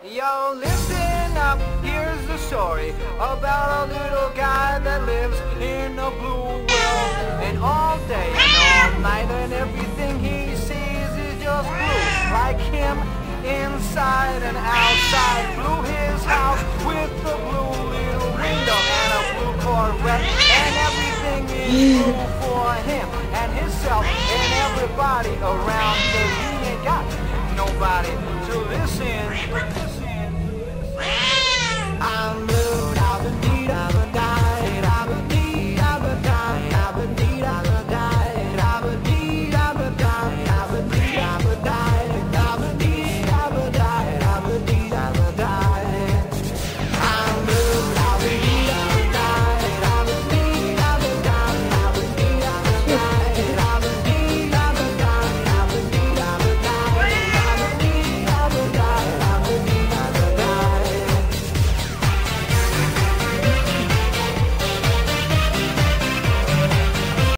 Yo, listen up, here's the story about a little guy that lives in a blue world. And all day and all night and everything he sees is just blue. Like him, inside and outside. Blue his house with a blue little window and a blue Corvette. And everything is blue for him and himself and everybody around. 'Cause he ain't got nobody to listen. I'm